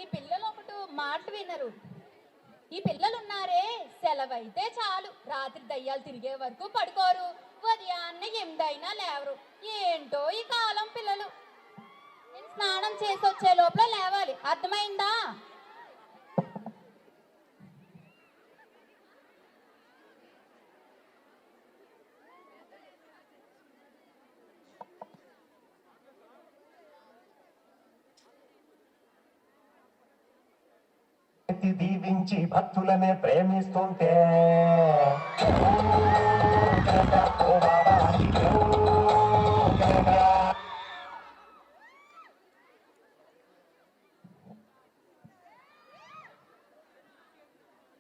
ఈ పిల్లలు ఒకటి మాట వినరు. ఈ పిల్లలున్నారే, సెలవైతే చాలు రాత్రి దయ్యాలు తిరిగే వరకు పడుకోరు, ఉదయాన్నే ఎనిమిదైనా లేవరు. ఏంటో ఈ కాలం పిల్లలు. నేను స్నానం చేసి వచ్చే లోపల లేవాలి, అర్థమైందా? దీవించి భక్తులనే ప్రేమిస్తుంటే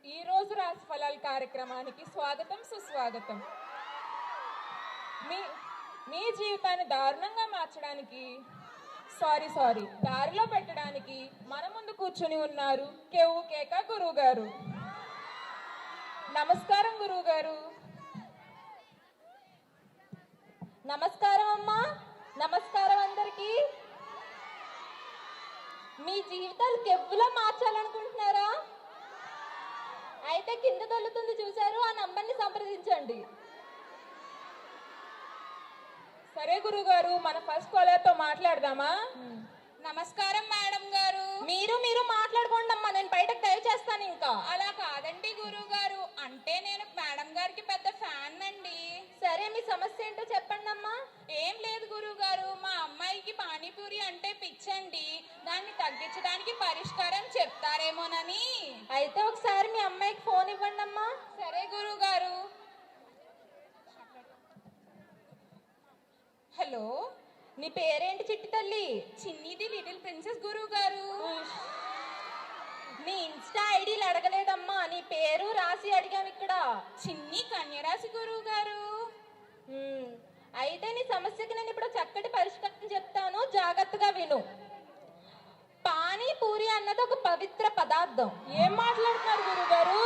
ఈ రోజు రాశి ఫలాల కార్యక్రమానికి స్వాగతం, సుస్వాగతం. మీ జీవితాన్ని దారుణంగా మార్చడానికి దారిలో పెట్టడానికి మన ముందు కూర్చుని ఉన్నారు కేవు కేక గురువు గారు. నమస్కారం గురువు గారు. నమస్కారం అమ్మా. నమస్కారం అందరికి. మీ జీవితాలు కెవ్వులా మార్చాలనుకుంటున్నారా? అయితే కింద తొలుతుంది చూశారు, ఆ నంబర్ని సంప్రదించండి. సరే గురుగారు, మన ఫస్ట్ కాలర్ తో మాట్లాడదామా? నమస్కారం మేడం గారు. మీరు మాట్లాడుకోండి అమ్మా, నేను బయటకు దయచేస్తాను. ఇంకా అలా కాదండి గురువు గారు, అంటే నేను మేడం గారికి పెద్ద ఫ్యాన్ అండి. సరే, మీ సమస్య ఏంటో చెప్పండి అమ్మా. ఏం లేదు గురువు గారు, మా అమ్మాయికి పానీపూరి అంటే పిచ్చండి. దాన్ని తగ్గించడానికి పరిష్కారం చెప్తారేమోనని. అయితే ఒకసారి మీ అమ్మాయికి ఫోన్ ఇవ్వండి అమ్మా. సరే గురువు గారు. హలో, నీ పేరేంటి చిట్టి తల్లి? చిన్నిది లిటిల్ ప్రిన్సెస్ గురువు గారు. నీ ఇన్స్టా ఐడీలు అడగలేదమ్మా, నీ పేరు రాసి అడిగాను ఇక్కడ. చిన్ని కన్యరాశి గురువు గారు. అయితే నీ సమస్యకి నేను ఇప్పుడు చక్కటి పరిష్కారం చెప్తాను, జాగ్రత్తగా విను. పానీపూరి అన్నది ఒక పవిత్ర పదార్థం. ఏం మాట్లాడుతున్నారు గురువు గారు?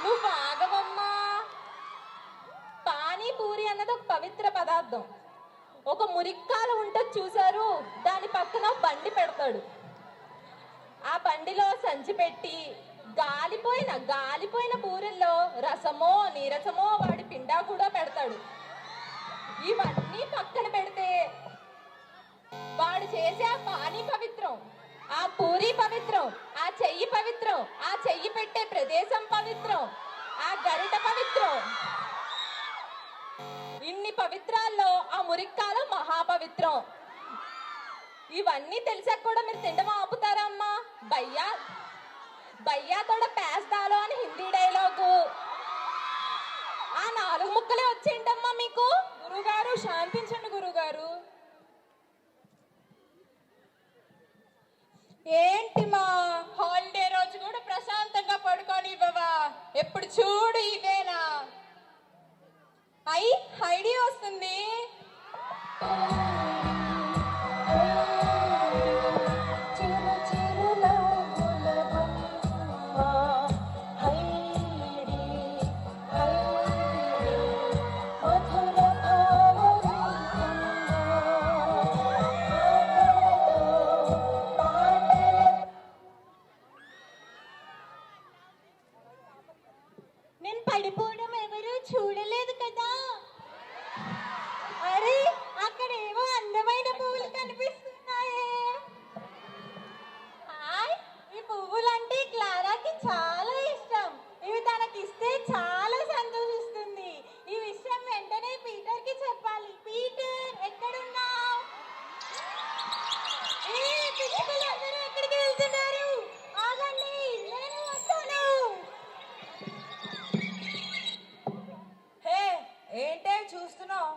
నువ్వు ఆగవమ్మా. పానీపూరి అన్నది ఒక పవిత్ర పదార్థం. ఒక మురిక్కాలు ఉంటుంది చూసారు, దాని పక్కన బండి పెడతాడు. ఆ బండిలో సంచి పెట్టి గాలిపోయిన పూరిల్లో రసమో నీరసమో వాడి పిండా కూడా పెడతాడు. ఇవన్నీ పక్కన పెడితే వాడు చేసే ఆ పానీ పవిత్రం, ఆ పూరి పవిత్రం, ఆ చెయ్యి పవిత్రం, ఆ చెయ్యి పెట్టే ప్రదేశం పవిత్రం, ఆ గరిట పవిత్రం. ఇన్ని పవిత్రాల్లో ఆ మురిక్కాలు మహాపవిత్రం. ఇవన్నీ తెలిసాక కూడా మీరు తినడం ఆపుతారా అమ్మా? భయ్యా తోడ పేస్తాలో అని హిందీ డైలాగు. ఆ 4 ముక్కలే వచ్చేంటమ్మా మీకు? గురుగారు శాంతించండి గురుగారు. ఏంటి మా హాలిడే రోజు కూడా ప్రశాంతంగా పడుకొని ఇవ్వవా? ఎప్పుడు చూడు ఇదేనా? ఐడియా వస్తుంది. నేను పడిపోవడం ఎవరు చూడలేదు కదా. అరే, అక్కడేవో అందమైన పువ్వులు కనిపిస్తున్నాయే. హాయ్, ఈ పువ్వులంటే క్లారాకి చాలా ఇష్టం. ఇవి తనకి ఇస్తే చాలా సంతోషిస్తుంది. ఈ విషయం వెంటనే పీటర్ కి చెప్పాలి. పీటర్, ఎక్కడున్నావు? పిచ్చుకలు అందరూ ఎక్కడికి వెళ్తున్నారు? ఆగండి, నేను వస్తాను. ఏంటే చూస్తున్నావు?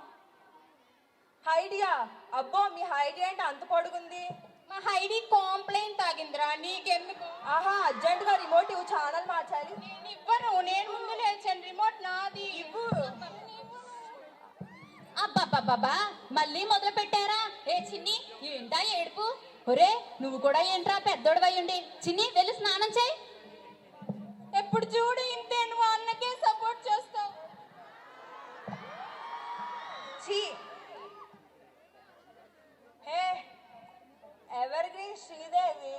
హైడియా? అబ్బో, మీ హైడియా అంటే అంత పొడుగుంది. మా హైడి కాంప్లైంట్ తాగిందిరా, నీకెందుకు? ఆహా, అర్జెంట్ గా రిమోట్ ఇవ్వు, ఛానల్ మార్చాలి. నేను ఇవ్వను, నేను ముందు లేచాను. రిమోట్ నాది. ఇవ్వు. అబ్బా, మళ్ళీ మొదలు పెట్టారా? ఏ చిన్ని, ఏంటా ఏడుపు? ఒరే, నువ్వు కూడా ఏంట్రా పెద్దోడువయ్యుండి. చిన్ని, వెళ్ళి స్నానం చేయి. ఎప్పుడు చూడు ఇంతే, నువ్వు అన్నకే సపోర్ట్ చేస్తావు. హే, ఎవర్ గ్రీన్ శ్రీదేవి,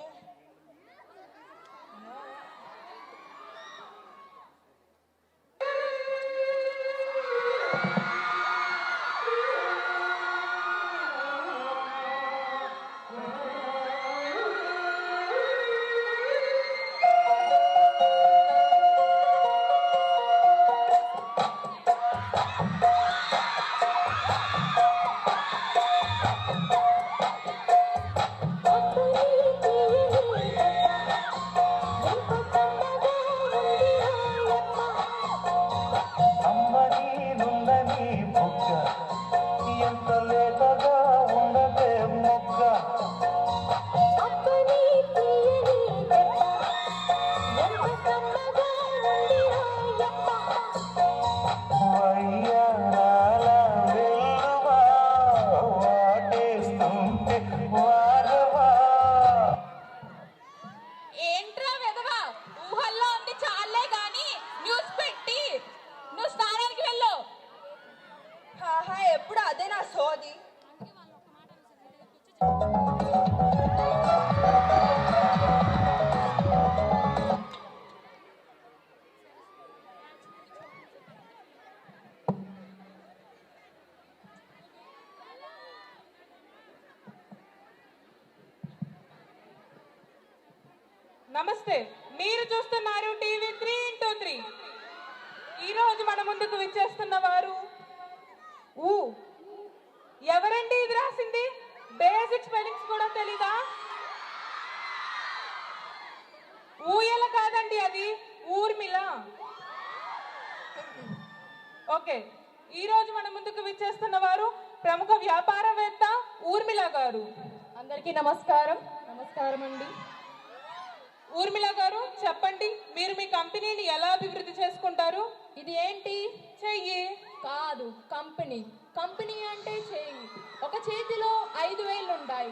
నమస్తే, మీరు చూస్తున్నారు టీవీ 3x3. ఈ రోజు మన ముందుకు విచ్చేస్తున్న వారు ఎవరండి ఇది రాసింది? బేసిక్ స్పెల్లింగ్స్ కూడా తెలీదా? ఊయల కాదండి, అది ఊర్మిళ. ఓకే, ఈ రోజు మన ముందుకు విచ్చేస్తున్న వారు ప్రముఖ వ్యాపారవేత్త ఊర్మిళ గారు. అందరికీ నమస్కారం. నమస్కారం అండి. ఊర్మిళ గారు, చెప్పండి, మీరు మీ కంపెనీని ఎలా అభివృద్ధి చేసుకుంటారు? ఇది ఏంటి? చెయ్యి కాదు, కంపెనీ. కంపెనీ అంటే చేయి. ఒక చేతిలో 5 వేళ్ళు ఉంటాయి.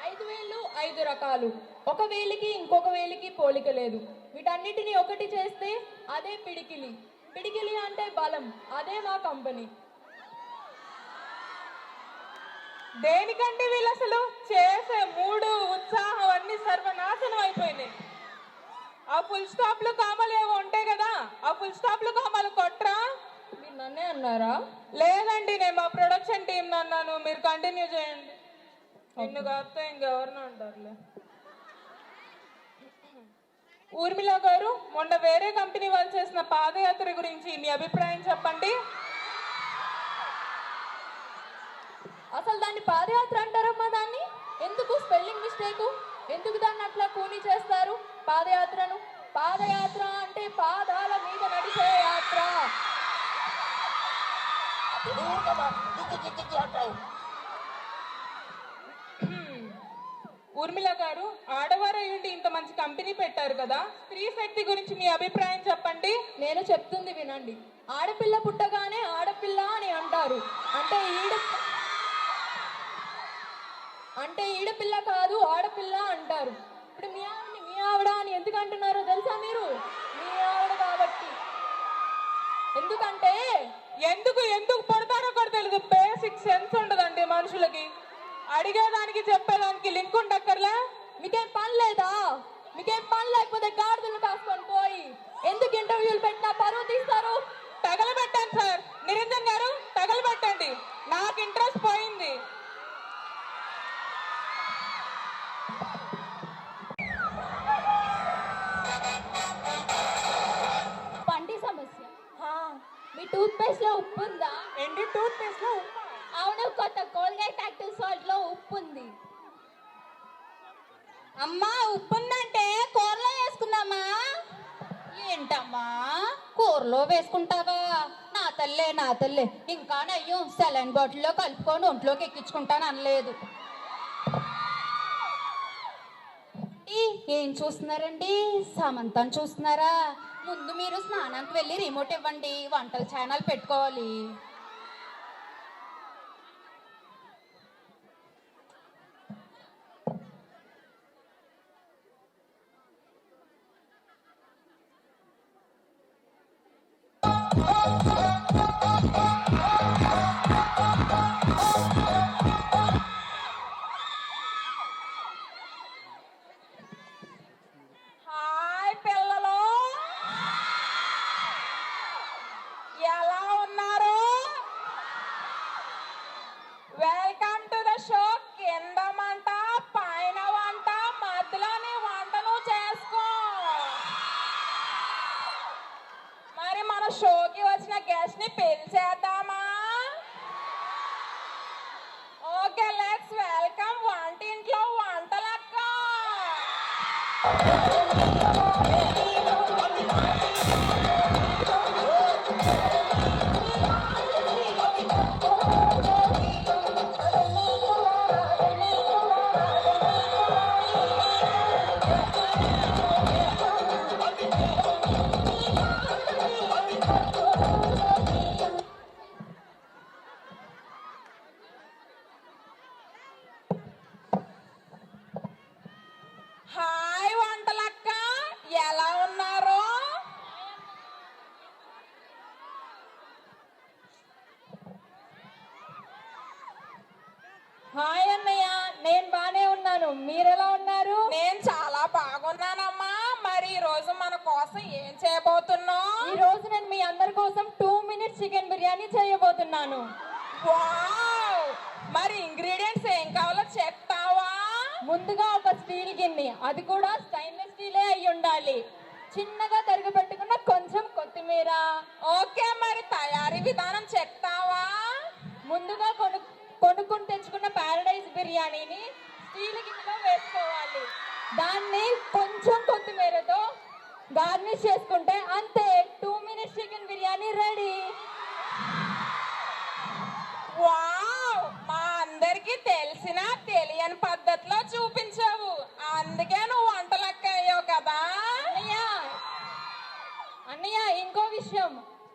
5 వేళ్ళు 5 రకాలు. ఒక వేలికి ఇంకొక వేలికి పోలిక లేదు. వీటన్నిటిని ఒకటి చేస్తే అదే పిడికిలి. పిడికిలి అంటే బలం. అదే మా కంపెనీ. దేనికంటే వీళ్ళు అసలు చేసే మూడు ఉత్సాహం అన్ని సర్వనాశనం అయిపోయినాయి. ఆ ఫుల్ స్టాప్లు కామాలు ఏవో ఉంటాయి కదా, ఆ ఫుల్ స్టాప్లు కామాలు కొట్రా. మీరు నన్నే అన్నారా? లేదండి, నేను మా ప్రొడక్షన్ టీం అన్నాను. మీరు కంటిన్యూ చేయండి. నిన్ను కాస్త ఇంకెవరినో అంటారులే. ఊర్మిళ గారు, మొన్న వేరే కంపెనీ వాళ్ళు చేసిన పాదయాత్ర గురించి మీ అభిప్రాయం చెప్పండి. అసలు దాన్ని పాదయాత్ర అంటారమ్మా? దాన్ని ఎందుకు స్పెల్లింగ్ మిస్టేకు? ఎందుకు దాన్ని అట్లా కూని చేస్తారు పాదయాత్రను? పాదయాత్ర అంటే పాదాల మీద నడిచే యాత్ర. ఊర్మిళ గారు, ఆడవారు అయ్యుండి ఇంత మంచి కంపెనీ పెట్టారు కదా, స్త్రీ శక్తి గురించి మీ అభిప్రాయం చెప్పండి. నేను చెప్తుంది వినండి. ఆడపిల్ల పుట్టగానే ఆడపిల్ల అని అంటారు. అంటే ఈడపిల్ల కాదు, ఆడపిల్ల అంటారు. ఇప్పుడు మీ ఆవిడని మీ ఆవిడ అని ఎందుకు అంటున్నారో తెలుసా మీరు? మీ ఆవిడ కాబట్టి. ఎందుకంటే ఎందుకు పడతారో కూడా తెలియదు. బేసిక్ సెన్స్ ఉండదండి మనుషులకి. అడిగేదానికి చెప్పేదానికి లింక్ ఉండక్కర్లే. మీకేం పని లేదా? మీకేం పని లేకపోతే గాడిదలు కాసుకొని పోయి ఎందుకు ఇంటర్వ్యూలు పెట్టినా పరువు తీస్తారు? తగలబెట్టండి సార్. నిరంజన్ గారు, తగలబెట్టండి. నాకు ఇంట్రెస్ట్ పోయింది. పంటి సమస్య. మీ టూత్ పేస్ట్ లో ఉప్పు ఉందా? ఏంటి టూత్ పేస్ట్ లో ఉప్పు? అవును, కొత్త కోల్గేట్ యాక్టివ్ సాల్ట్ లో ఉప్పు ఉంది. అమ్మా, ఉప్పు ఉందంటే కూరలో వేసుకుందామా? ఏంటమ్మా, కూరలో వేసుకుంటావా? నా తల్లే ఇంకా నయ్యం సెలైన్ బాటిల్లో కలుపుకొని ఒంట్లోకి ఎక్కించుకుంటాను అనలేదు. ఏం చూస్తున్నారండి? సమంతం చూస్తున్నారా? ముందు మీరు స్నానానికి వెళ్ళి రిమోట్ ఇవ్వండి, వంటల ఛానల్ పెట్టుకోవాలి. హాయ్ పిల్లలు, ఎలా ఉన్నారు? Welcome to the show. కింద మంట పైన వంట, మధ్యలోని వంటను చేసుకో. మరి మన షోకి వచ్చిన గెస్ట్ ని పిలిచేద్దామా? ఓకే, లెట్స్ వెల్కమ్ వంటింట్లో వంటలక్క. హాయ్ వంటలక్క, ఎలా ఉన్నారు? హాయ్ అన్నయ్య, నేను బానే ఉన్నాను. మీరెలా ఉన్నారు? నేను చాలా బాగున్నానమ్మా. మరి ఈ రోజు మన కోసం ఏం చేయబోతున్నావు? ఈ రోజు నేను మీ అందరి కోసం 2 మినిట్స్ చికెన్ బిర్యానీ చేయబోతున్నాను. వావ్! మరి ఇంగ్రీడియంట్స్ ఏం కావాలో చెప్తావా? ముందుగా ఒక స్టీల్ గిన్నె, అది కూడా స్టెయిన్లెస్ స్టీలే అయి ఉండాలి. చిన్నగా తరిగి పెట్టుకున్న కొంచెం కొత్తిమీర. ఓకే, మరి తయారీ విధానం చెప్తావా? ముందుగా కొనుక్కుని తెచ్చుకున్న ప్యారడైజ్ బిర్యానీని స్టీల్ గిన్నెలో వేసుకోవాలి. దాన్ని కొంచెం కొత్తిమీరతో గార్నిష్ చేసుకుంటే అంతే, 2 minutes chicken biryani ready. Wow, మా అందరికి తెలిసిన తెలియని పద్ధతిలో చూపించావు, అందుకే నువ్వు వంటలక్క అయ్యావు కదా. అన్నయ్య ఇంకో విషయం,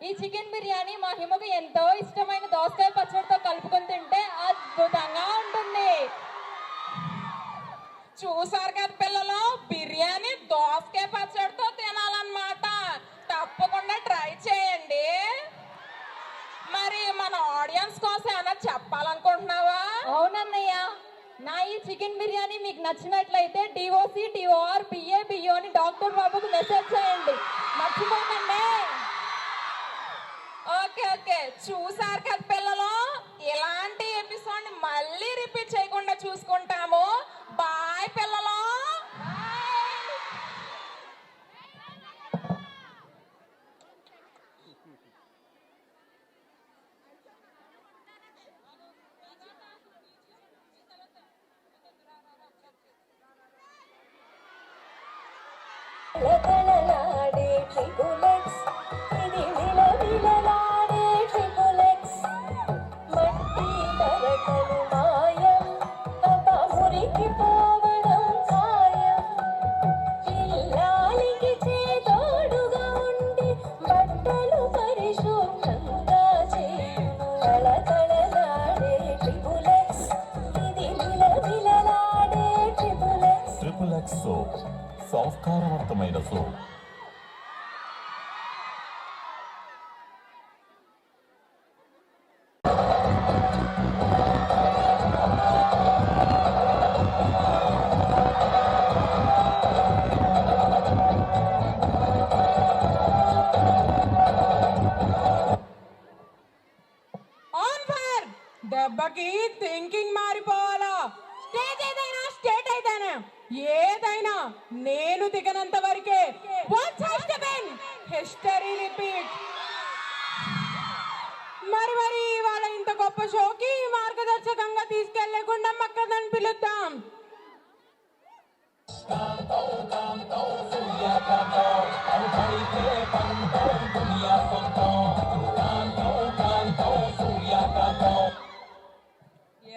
ఈ చికెన్ బిర్యానీ మా హిమకు ఎంతో ఇష్టమైన దోసకాయ పచ్చడితో కలుపుకొని తింటే అద్భుతంగా ఉంటుంది. చూసారు కదా పిల్లలు, బిర్యానీ దోసకాయ పచ్చడితో తినాలన్నమాట. తప్పకుండా ట్రై చేయండి. మరి మన ఆడియన్స్ కోసం ఏమైనా చెప్పాలనుకుంటున్నావా? అవునన్నయ్య, నా ఈ చికెన్ బిర్యానీ మీకు నచ్చినట్లయితే DOCTORBABO అని డాక్టర్ బాబుకు మెసేజ్ చేయండి, మర్చిపోకండి. ఓకే ఓకే, చూసారు కదా పిల్లలు, ఇలాంటి ఎపిసోడ్ మళ్ళీ రిపీట్ చేయకుండా చూసుకుంటాము. బాయ్ పిల్లలు. లలలలాడే ట్రిపులెక్స్, ఇది విలవిలలాడే ట్రిపులెక్స్. మట్టి మరకలు మాయం, అబ్బా మురికిపోవడం ఖాయం. ఇల్లాలికి చేదోడుగా ఉండి బట్టలు పరిశుభ్రంగా చేయును. లలలలాడే ట్రిపులెక్స్, ఇది విలవిలలాడే ట్రిపులెక్స్. ట్రిపుల్ ఎక్స్ సోప్, సంస్కారవంతమైన సోప్. On fire. దెబ్బకి థింకింగ్ మారిపోవాలా. స్టేజ్ ఏదైనా స్టేట్ అయితేనే ఏదైనా నేను దిగనంత వరకే. History repeat. మరి వాళ్ళ ఇంత గొప్ప షోకి మార్గదర్శకంగా తీసుకెళ్లే గుండమ్మక్కదని పిలుద్దాం.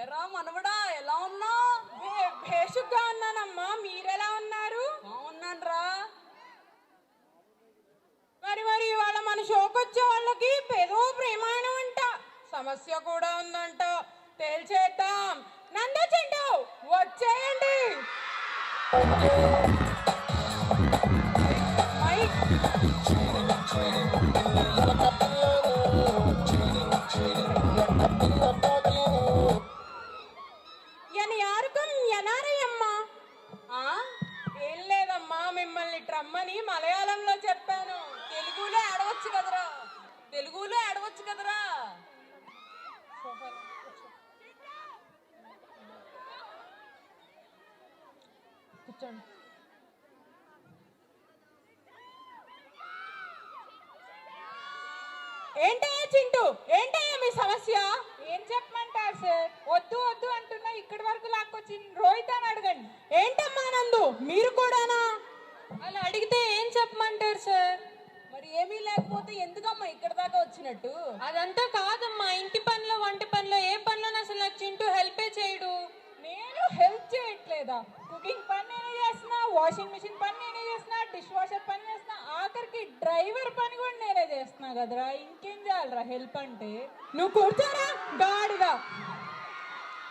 ఏరా మనవడా, ఎలా ఉన్నావు? భేషుగ్గా ఉన్నానమ్మా, మీరెలా ఉన్నారు? బాగున్నానురా. మరి వాళ్ళ మన షోకి వచ్చే వాళ్ళకి పెదో ప్రేమాయణం అంట, సమస్య కూడా ఉందంట. తేల్చేద్దాం. నందు చింటూ వచ్చేయండి. మైక్. ఏం లేదమ్మా, మిమ్మల్ని ట్రమ్మని మలయాళంలో చెప్పాను. తెలుగులో ఆడవచ్చు కదరా, తెలుగులో ఆడవచ్చు కదరా. కూర్చోండి. ఏంటయ్యా చింటూ, ఏంటయ్యా మీ సమస్య? ఏం చెప్పమంటారు సార్? వద్దు వద్దు అంటున్నా, ఇక్కడి వరకు లాక్కొచ్చి రోహిత్ అని అడగండి. ఏంటమ్మా నందు, మీరు కూడానా? అలా అడిగితే ఏం చెప్పమంటారు సార్? మరి ఏమీ లేకపోతే ఎందుకమ్మా ఇక్కడ దాకా వచ్చినట్టు? అదంతా కాదమ్మా, ఇంటి పనిలో వంట పనిలో ఏ పనిలో అసలు నాకు చింటూ హెల్పే చేయడు. నేను హెల్ప్ చేయట్లేదా? కుకింగ్ పని నేనే చేస్తున్నా, వాషింగ్ మిషన్ పని నేనే చేస్తున్నా, డిష్ వాషర్ పని చేస్తున్నా, ఆఖరికి డ్రైవర్ పని కూడా నేనే చేస్తున్నా కదరా. ఇంకేం చేయాలరా హెల్ప్ అంటే? నువ్వు కూర్చోరా గాడిగా.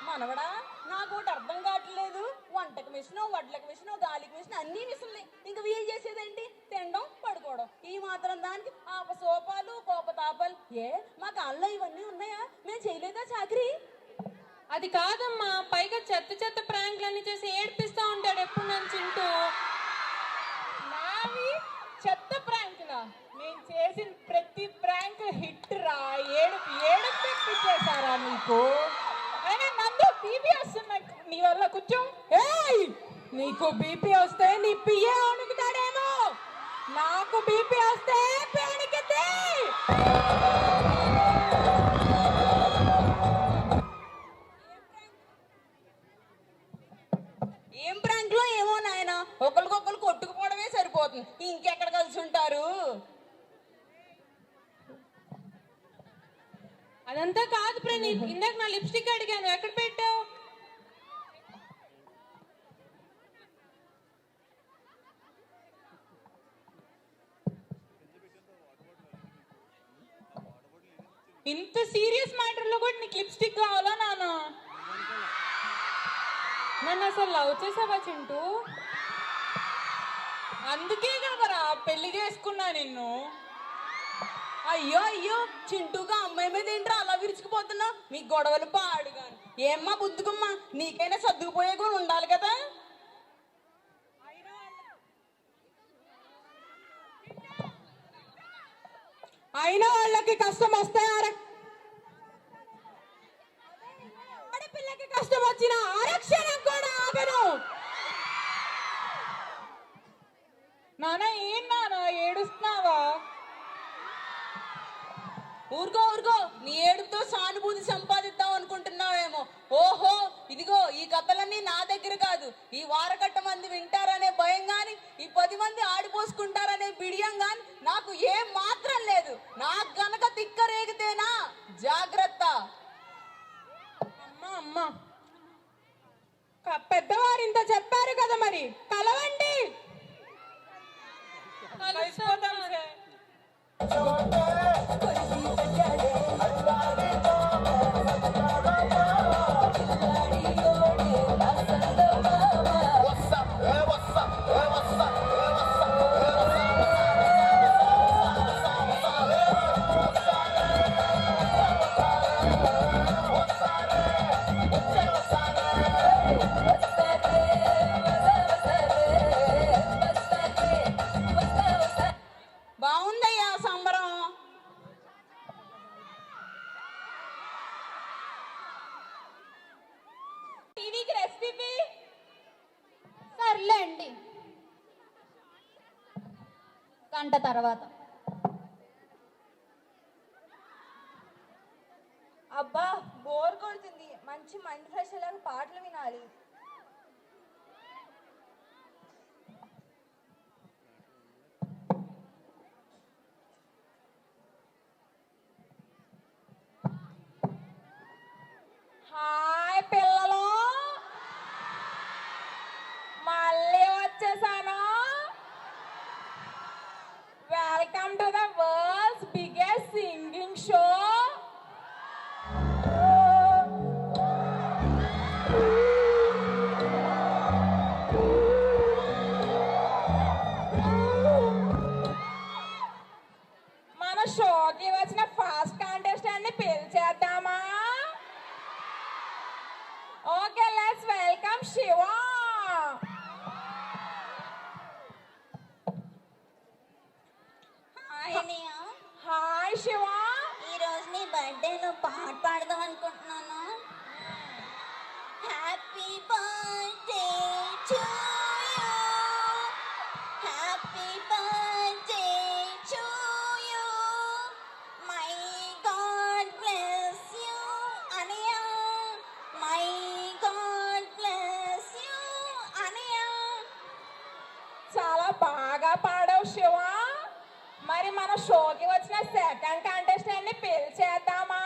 మనవడా, నాకు ఒకటి అర్థం కావట్లేదు. వంటకు మిషన్, వడ్లకు మిషన్, గాలికి మిషన్, అన్ని మిషన్లే. ఇంకా వీలు చేసేదేంటి? తినడం, పడుకోవడం. ఈ మాత్రం దానికి ఆపసోపాలు, కోపతాపాలు. మా కాళ్ళలో ఇవన్నీ ఉన్నాయా? మేము చేయలేదా చాకరీ? అది కాదమ్మా, పైగా చెత్త చెత్త ప్రాంక్లన్నీ చేసి ఏడ్పిస్తా ఉంటాడు ఎప్పుడు నన్ను చింటూ. నావి చెత్త ప్రాంకులా? నేను చేసిన ప్రతి ప్రాంక్ హిట్ రా. ఏడుపు తెప్పించేశారా నీకు? అయినా నందు బీబీ వస్తున్నా నీ వల్ల. కూర్చో. బీపీ వస్తే నీ పియ్యే వణుకుతాడేమో, నాకు బీపీ వస్తే పేణికిద్ది. ఏం ప్రాంక్ లో ఏమో నాయన, ఒకరికొకరు కొట్టుకుపోవడమే సరిపోతుంది, ఇంకెక్కడ కలిసి ఉంటారు. అదంతా కాదు ప్రణీత్, ఇందాక నా లిప్స్టిక్ అడిగాను, ఎక్కడ పెట్టావు? ఇంత సీరియస్ మ్యాటర్ లో కూడా నీకు లిప్స్టిక్ కావాలా నాన్న? నన్ను అసలు లవ్ చేసావా చింటూ? అందుకే కదరా పెళ్లి చేసుకున్నా నిన్ను. అయ్యో అయ్యో, చింటూగా అమ్మాయి మీద ఏంట్రా అలా విరుచుకుపోతున్నా? మీ గొడవలు పాడుగాను. ఏమ్మా బుద్ధుకమ్మా, నీకైనా సర్దుకుపోయే కూడా ఉండాలి కదా. అయినా వాళ్ళకి కష్టం వస్తే ఆడపిల్లకి కష్టం వచ్చిన ఆరక్షణం కూడా ఆగను. నాన్న ఏం నాన్న ఏడుస్తున్నావా? ఊరుకో ఊరుకో, నీ ఏడుపుతో సానుభూతి సంపాదిద్దాం అనుకుంటున్నావేమో. ఓహో, ఇదిగో ఈ కథలన్నీ నా దగ్గర కాదు, ఈ వారకట్ట మంది వింటారనే భయం గాని, ఈ 10 మంది ఆడిపోసుకుంటారనే బిడియం గాని నాకు ఏం మాత్రం లేదు. నాకు గనక తిక్కరేగితేనా జాగ్రత్త. అమ్మా అమ్మా, పెద్దవారు ఇంత చెప్పారు కదా, మరి కలవండి. కలిసిపోతాం సార్. బాగుందయ్యా సంబరం. టీవీకి రెసిపీ సర్లేండి, గంట తర్వాత. అబ్బా బోర్ కొడుతుంది, మంచి మైండ్ ఫ్రెష్ అయ్యేలాగా పాటలు వినాలి. హాయ్ పిల్లలు, మళ్ళీ వచ్చేసాను. Welcome to the world's biggest singing show. మన షోకి వచ్చిన ఫస్ట్ కాంటెస్టెంట్ ని పిలిచేద్దామా? Okay, let's welcome Shiva. Hi అన్నయ్య. హాయ్ శివ. ఈ రోజు నీ బర్త్డేలో పాట పాడదాం అనుకుంటున్నాను. Happy birthday to you, happy birthday to you, may God bless you అన్నయ్య, మై గాడ్ బ్లెస్ యూ అన్నయ్య. చాలా బాగా పాడావు శివ. మరి మన షోకి వచ్చిన సెకండ్ కాంటెస్టెంట్ ని పిలిచేద్దామా?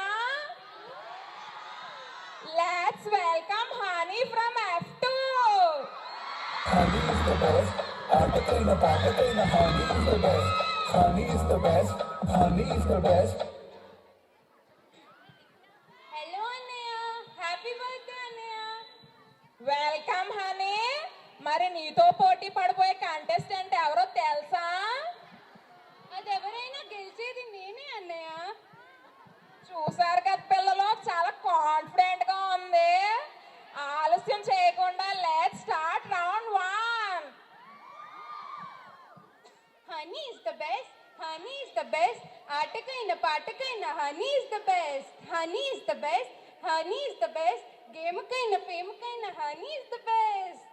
Let's welcome honey from F2. Honey is the best. Honey is the best. Honey is the best. Honey is the best. Hello అన్నయ్య, హ్యాపీ బర్త్డే అన్నయ్య. Welcome honey. మరి నీతో పోటీ పడిపోయే కాంటెస్టెంట్ ఎవరో తెలుసా? అది ఎవరైనా గెలిచేది నేనే అన్నయ్య. చూసారు కదా పిల్లలు, చాలా కాన్ఫిడెంట్ గా ఉంది. ఆలస్యం చేయకుండా let's start round 1. Honey is the best, honey is the best, ఆటకైన పాటకైన honey is the best, honey is the best, honey is the best, గేమ్కైన ఫేమ్కైన హనీ ఇస్ ద బెస్ట్.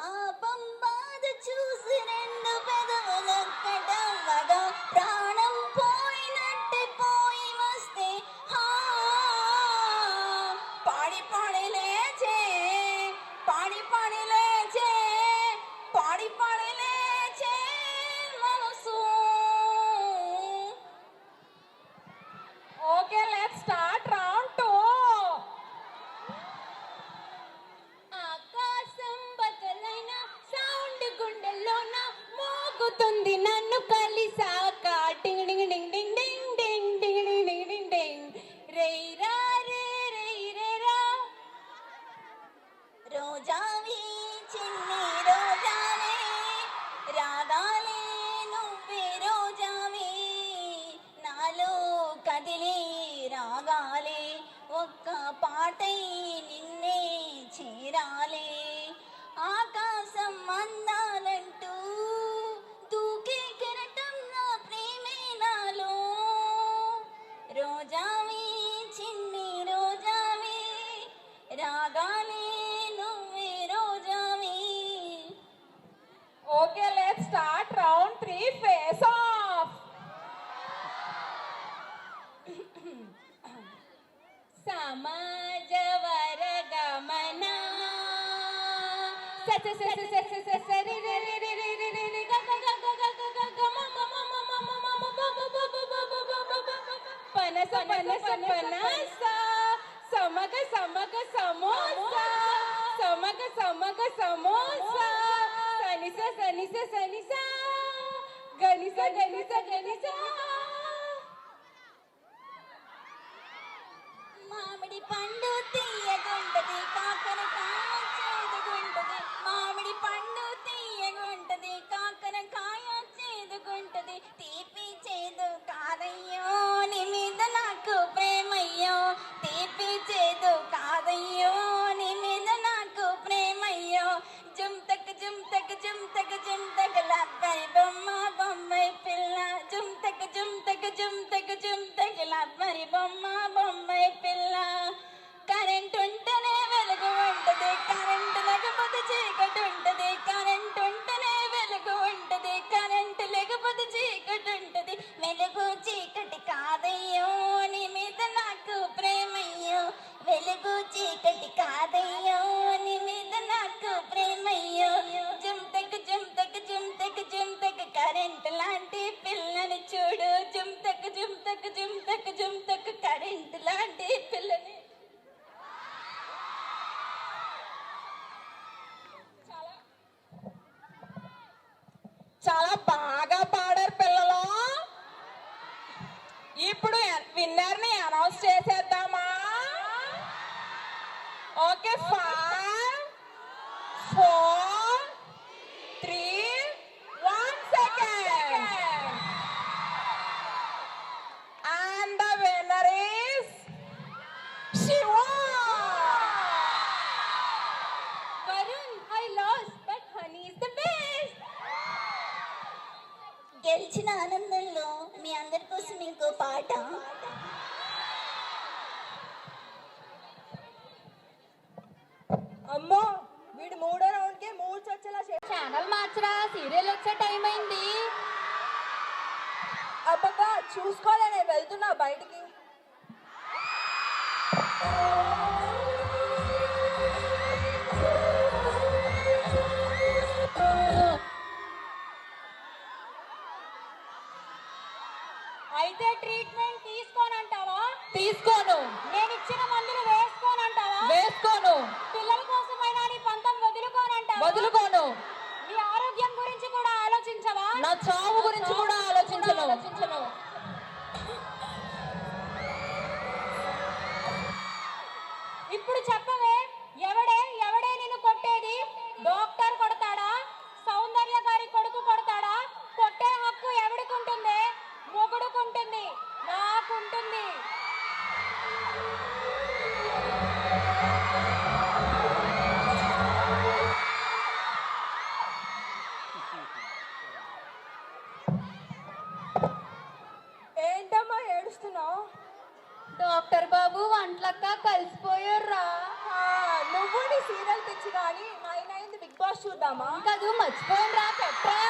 పాపం బాధ చూసి రెండు పెదవులొక్కటవ్వగా ప్రాణం పోయినట్టే పోయి వస్తే హా పాడి పాడి లేచే పాడి పాడి లేచే పాడి పాడి లేచే మనసు. Okay let's start round 2. ఆకాశం బదలైన సౌండ్ గుండెల్లోన మోగుతుంది నన్ను కలిసాక డింగ్ డింగ్ డింగ్ డింగ్ డింగ్ డింగ్ డింగ్ డింగ్ డింగ్ డింగ్ డింగ్ రేరా రే రేరా రోజావి చిన్ని రోజావే రాగాలే నువ్వే రోజావే నాలో కదిలే రాగాలే ఒక్క పాటై నిన్నే చేరాలే ఆకాశం అందాలంటూ దూకే కెరటం నా ప్రేమే నాలో రోజావే చిన్ని రోజావే రాగాలే నువ్వే రోజావే. Okay let's start round 3. Face off. సమాజ వర్గమన స స స స స స స స రి రి రి రి రి రి రి రి గ గ గ గ గ గ గ మ మ మ మ మ మ మ మ బ బ బ బ బ బ బ బ బ బ పనస పనస పనస సమగ సమగ సమోసా సమగ సమగ సమోసా సనిస సనిస సనిస గనిస గనిస గనిస. మామిడి పండు తీయగుంటది కాకరకాయ చేదుగుంటది మామిడి పండు తీయగుంటది కాకరకాయ చేదుగుంటది తీపి చేదు కాదయ్యో నీ మీద నాకు ప్రేమయ్యో తీపి చేదు కాదయ్యో నీ మీద నాకు ప్రేమయ్యో జుంతక జుంతక జుంతక జుంతక లబ్బరి బొమ్మ బొమ్మాయి పిల్ల జుంతక జుంతక జుంతక జుంతక లబ్బరి బొమ్మ బొమ్మాయి పిల్ల కరెంట్ ఉంటేనే వెలుగు ఉంటది కరెంట్ లేకపోతే చీకటి ఉంటది కరెంట్ ఉంటేనే వెలుగు ఉంటది కరెంట్ లేకపోతే చీకటి ఉంటది వెలుగు చీకటి కాదయ్యో నీ మీద నాకు ప్రేమయ్యో వెలుగు చీకటి కాదయ్యో నీ మీద నాకు ప్రేమయ్యో జుంతక జుంతక జుంతక జుంతక కరెంట్ లాంటి పిల్లని చూడు జుంతక జుంతక జుంతక జుంతక కరెంట్ లాంటి పిల్లని. చాలా బాగా పాడారు పిల్లలు. ఇప్పుడు విన్నర్ ని అనౌన్స్ చేసేద్దామా? Okay 5 4 3 1 second. And the winner is Shiva. Varun, I lost, but honey is the best. గెలిచిన ఆనందంలో మీ అందరి కోసం ఇంకో పాట. అమ్మో వీడు 3వ రౌండ్ కే మూడ్స్ వచ్చేలా ఛానల్ మార్చరా, సీరియల్ వచ్చే టైం అయింది. అబ్బబ్బా చూసుకోలేనే వెళ్తున్నా బయటికి. అయితే ట్రీట్మెంట్ తీసుకోనంటావా? తీసుకోను. నేను ఇచ్చిన మందులు వేసుకోనంటావా? వేసుకోను. పిల్లల కోసమైనా నీ పంతం వదులుకోనంటావా? వదులుకోను. నీ ఆరోగ్యం గురించి కూడా ఆలోచించవా? నా చావు గురించి కూడా ఆలోచించను. ఇప్పుడు చెప్పవే, ఎవడే నిన్ను కొట్టేది? డాక్టర్ కొడతాడా? సౌందర్య గారి కొడుకు కొడతాడా? కొట్టే హక్కు ఎవడికుంటుంది? మొగుడుకుంటుంది, నాకుంటుంది. ఏంటమ్మా ఏడుస్తున్నావు? డాక్టర్ బాబు వంటలక్క కలిసిపోయారా? నువ్వు నీ సీరియల్ పిచ్చి కానీ 9 అయింది బిగ్ బాస్ బాస్ చూద్దామా? కాదు మర్చిపోయాను రా పెట్టరా.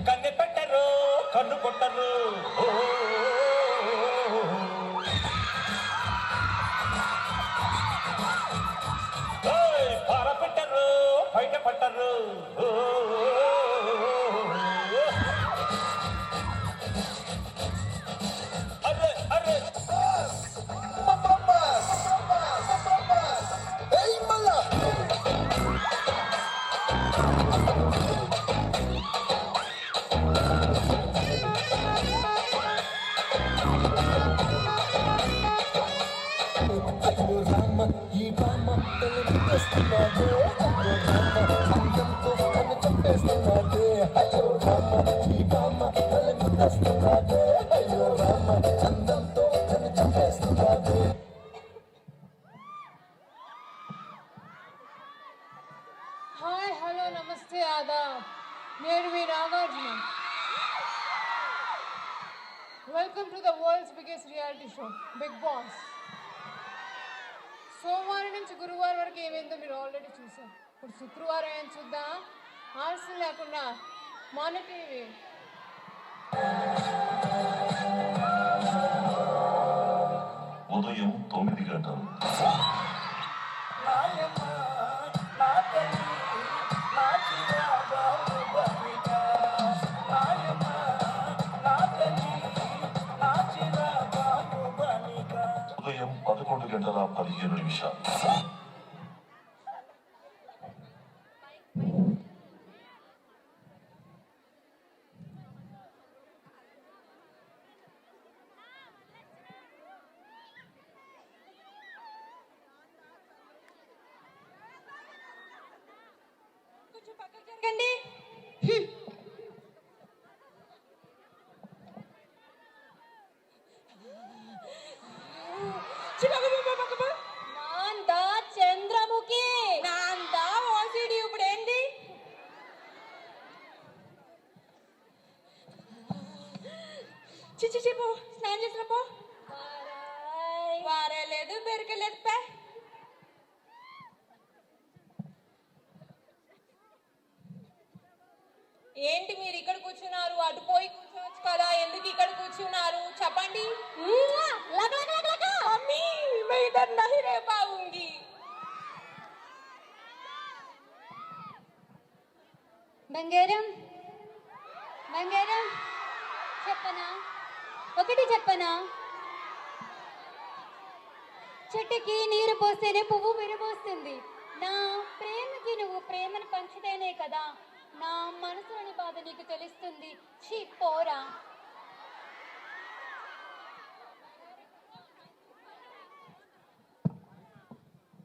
కన్నె పెట్టరు కన్ను కొట్టరు పార పెట్టరు బయట పట్టరు అరే అరే అయ్యో రామ ఈ బామ్మ తెలిపిస్తున్నాడే, అయ్యో రామ అందంతో నన్ను చంపేస్తున్నాడే, అయ్యో రామ ఈ బామ్మ తెలిపిస్తున్నాడే, అయ్యో రామ అందంతో నన్ను చంపేస్తున్నాడే. హాయ్ హలో నమస్తే ఆదాబ్, నేను మీ Nagarjuna. Welcome to the world's biggest reality show Bigg Boss. సోమవారం నుంచి గురువారం వరకు ఏమైందో మీరు ఆల్రెడీ చూసారు. ఇప్పుడు శుక్రవారం ఏం చూద్దాం. ఆలస్యం లేకుండా మన టీవీ ఉదయం 9 గంటలు. ఉదయం 11:15. కొంచెం పక్కకు జరగండి. నాందా చంద్రముఖి, నాందా ఓసిడి. ఇప్పుడు ఏంటి? చిచి పో, స్నానం చేసిన పో. వారే లేదు బెరకలేదు పే. ఏంటి మీరు ఇక్కడ కూర్చున్నారు? అటు పోయి కూర్చోవచ్చు కదా, ఎందుకు ఇక్కడ కూర్చున్నారు చెప్పండి. మమ్మీ मैं इधर नहीं रह पाऊंगी. బంగారం బంగారం చెప్పనా, ఒకటి చెప్పనా, చెట్టుకి నీరు పోస్తేనే పువ్వు విరబోస్తుంది. నా ప్రేమకి నువ్వు ప్రేమను పంచితేనే కదా నా మనసులోని బాధ నీకు తెలుస్తుంది. చీ పోరా.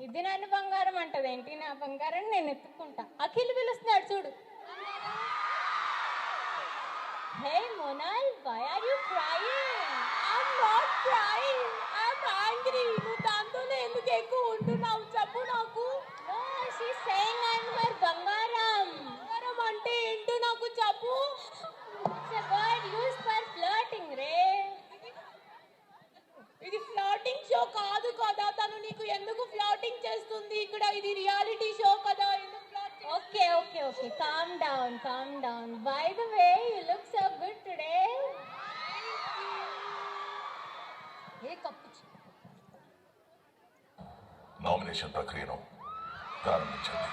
ఇది నన్ను బంగారం అంటదేంటి? నా బంగారం నేను ఎత్తుకుంటా. అఖిల్ పిలుస్తున్నాడు చూడు. హే Monal, why are you crying? I'm not crying. I'm angry. నువ్వు దాంతోనే ఎందుకు ఎక్కువ ఉంటున్నావు చెప్పు నాకు. No, she's saying I'm her బంగారం. బంగారం అంటే ఏంటో నాకు చెప్పు. It's a word used for flirting రే. ఇది ఫ్లాటింగ్ షో కాదు కదా. తను నీకు ఎందుకు ఫ్లాటింగ్ చేస్తుంది ఇక్కడ? ఇది రియాలిటీ షో కదా. Okay okay okay, calm down calm down. By the way you look so good today. ఏ కప్పు నామినేషన్ ప్రక్రియను ప్రారంభించండి.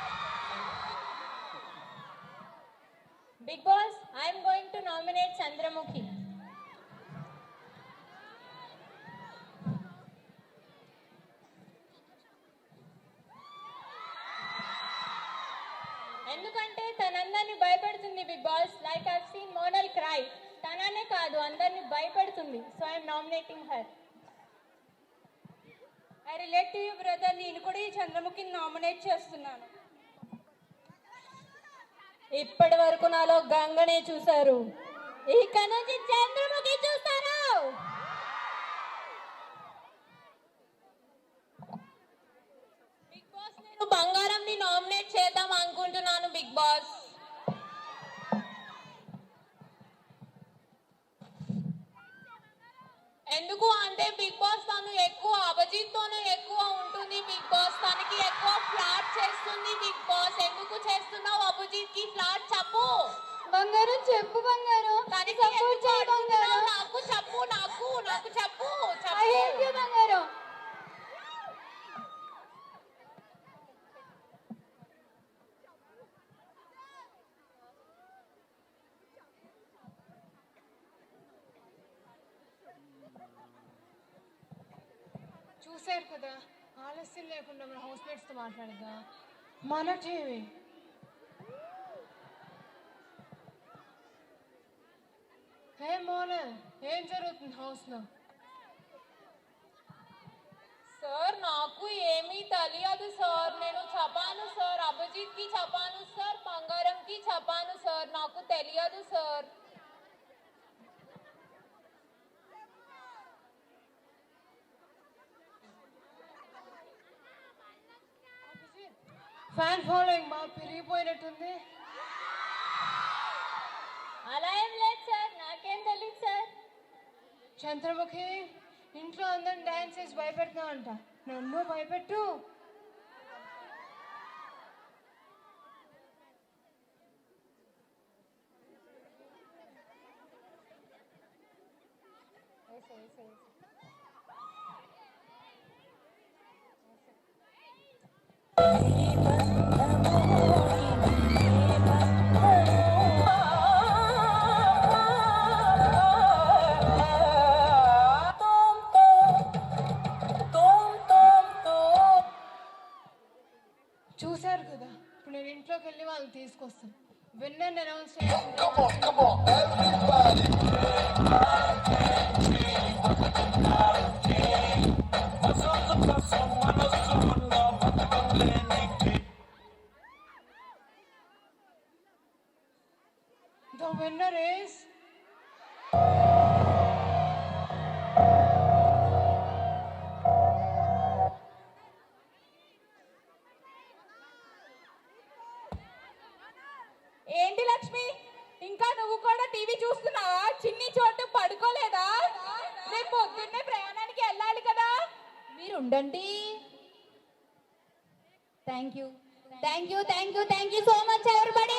Bigg Boss, I'm going to nominate Chandramukhi. ఎందుకంటే తనందరినీ భయపెడుతుంది Bigg Boss. Like I seen Monal cry. తననే కాదు అందరినీ భయపెడుతుంది. So I'm nominating her. I relate to you brother. నేను కూడా ఈ చంద్రముఖిని నామినేట్ చేస్తున్నాను. ఇప్పటి వరకు నాలో గంగనే చూశారు. ఇక్కడ నుంచి చంద్రముఖి చూస్తారు. బిగ్ బాస్ నేను బంగారంని నామినేట్ చేద్దాం అనుకుంటున్నాను బిగ్ బాస్. ఎందుకు అంటే బిగ్ బాస్ తను ఎక్కువ అభిజిత్ తోనే ఎక్కువ ఉంటుంది. బిగ్ బాస్ తనకి ఎక్కువ ఫ్లాట్ చేస్తుంది. బిగ్ బాస్ ఎందుకు చేస్తున్నావు అభిజిత్ కి ఫ్లాట్ చెప్పు. బంగారం చెప్పు బంగారం. తనకి సపోర్ట్ ఎందుకు చేయి అడుగుతున్నావు? బంగారం. నాకు చెప్పు, నాకు చెప్పు I hate you బంగారం. చూశారు కదా, ఆలస్యం లేకుండా మన హౌస్ మేట్స్ తో మాట్లాడదా. మన టీవీ హే మోనల్, ఏం జరుగుతుంది హౌస్ లో? సార్ నాకు ఏమీ తెలియదు సార్. నేను చెప్పాను సార్, అభిజిత్ కి చెప్పాను సార్, బంగారం కి చెప్పాను సార్, నాకు తెలియదు సార్. ఫ్యాన్ ఫాలోయింగ్ బాగా పెరిగిపోయినట్టుంది. అలా ఏం లేదు సార్, నాకేం తెలియదు సార్. చంద్రముఖి, ఇంట్లో అందరిని డాన్స్ చేసి భయపెడతా అంట, నన్ను భయపెట్టు. చూశారు కదా, ఇప్పుడు నేను ఇంట్లోకి వెళ్ళి వాళ్ళని తీసుకొస్తాను. Winner announce The winner is ఏంటి లక్ష్మి, ఇంకా నువ్వు కూడా టీవీ చూస్తున్నావా? చిన్ని చోటు పడుకోలేదా? రేపు పొద్దున్నే ప్రయాణానికి వెళ్ళాలి కదా. మీరు ఉండండి. Thank you so much everybody.